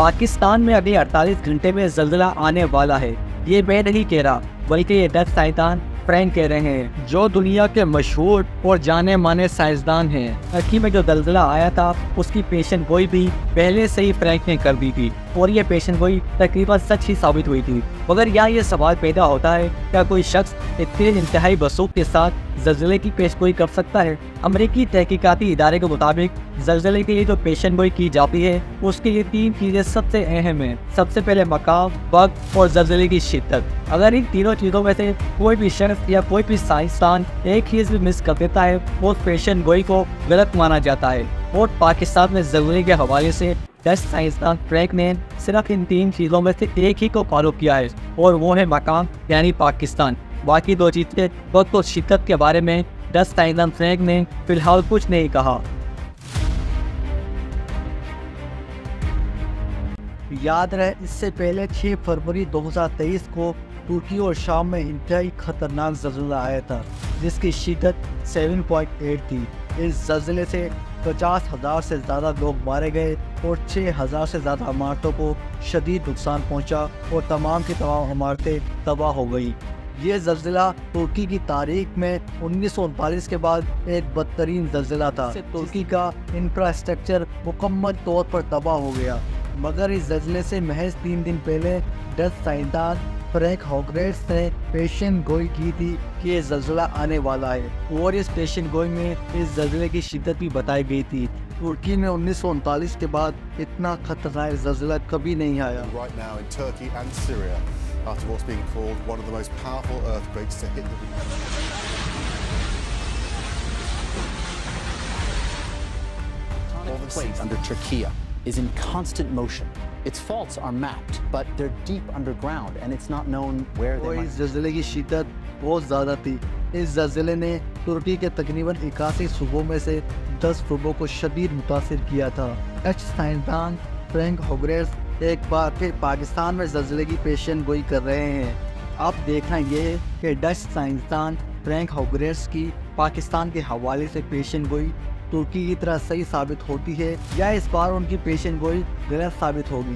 पाकिस्तान में अगले 48 घंटे में ज़ल्ज़ला आने वाला है। ये मैं नहीं कह रहा, बल्कि ये डच साइंसदान फ्रैंक कह रहे हैं, जो दुनिया के मशहूर और जाने माने साइंसदान हैं। टर्की में जो ज़ल्ज़ला आया था उसकी पेशन गोई भी पहले से ही फ्रैंक ने कर दी थी और ये पेशन गोई तकरीबन सच ही साबित हुई थी। मगर यहाँ ये सवाल पैदा होता है, क्या कोई शख्स इतने इंतहाई वसूख के साथ ज़ल्ज़ले की पेशगोई कर सकता है? अमरीकी तहकीकाती इदारे के मुताबिक ज़ल्ज़ले के लिए जो पेशन गोई की जाती है उसके लिए 3 चीज़ें सबसे अहम हैं। सबसे पहले मकाम, वक्त और ज़ल्ज़ले की शिद्दत। अगर इन तीनों चीज़ों में से कोई भी शख्स या कोई भी साइंसदान एक चीज़ भी मिस कर देता है वो पेशन गोई को गलत माना जाता है। और पाकिस्तान में ज़ल्ज़ले के हवाले से डच साइंसदान फ्रैंक ने सिर्फ इन 3 चीज़ों में से एक ही को फॉलो किया है और वो है मकाम यानी पाकिस्तान। बाकी 2 चीज़ें वक्त और शिद्दत के बारे में डच साइंसदान फ्रैंक ने फिलहाल कुछ नहीं कहा। याद रहे, इससे पहले 6 फरवरी 2023 को तुर्की और शाम में इंतहाई खतरनाक ज़ल्ज़ला आया था जिसकी शिद्दत 7.8 थी। इस ज़ल्ज़ले से 50,000 से ज़्यादा लोग मारे गए और 6,000 से ज़्यादा इमारतों को शदीद नुकसान पहुंचा और तमाम की तमाम इमारतें तबाह हो गई। ये ज़ल्ज़ला तुर्की की तारीख में 1939 के बाद एक बदतरीन ज़ल्ज़ला था। तुर्की का इंफ्रास्ट्रक्चर मुकम्मल तौर पर तबाह हो गया। मगर इस ज़ल्ज़ले से महज 3 दिन पहले डच साइंसदान फ्रैंक होगरेट्स ने पेशन गोई की थी कि ये ज़ल्ज़ला आने वाला है और इस पेशन गोई में इस ज़ल्ज़ले की शिद्दत भी बताई गई थी। तुर्की में 1939 के बाद इतना खतरनाक ज़ल्ज़ला कभी नहीं आया। Right now in Turkey and Syria, after what's being called one of the most powerful earthquakes to hit the region. Plate under Turkey is in constant motion. Its faults are mapped, but they're deep underground and it's not known where they might. इस ज़ल्ज़ले की शिद्दत बहुत ज़्यादा थी। इस ज़ल्ज़ले ने तुर्की के तकरीबन 81 सूबों में से 10 सूबों को शदीद मुतासिर किया था। डच साइंसदान फ्रैंक होगरेट्स एक बार फिर पाकिस्तान में ज़ल्ज़ले की पेशन गोई कर रहे हैं। अब देखना ये है कि डच साइंसदान फ्रैंक होगरेट्स की पाकिस्तान के हवाले से पेशन गोई तुर्की की तरह सही साबित होती है या इस बार उनकी पेशन गोई गलत साबित होगी।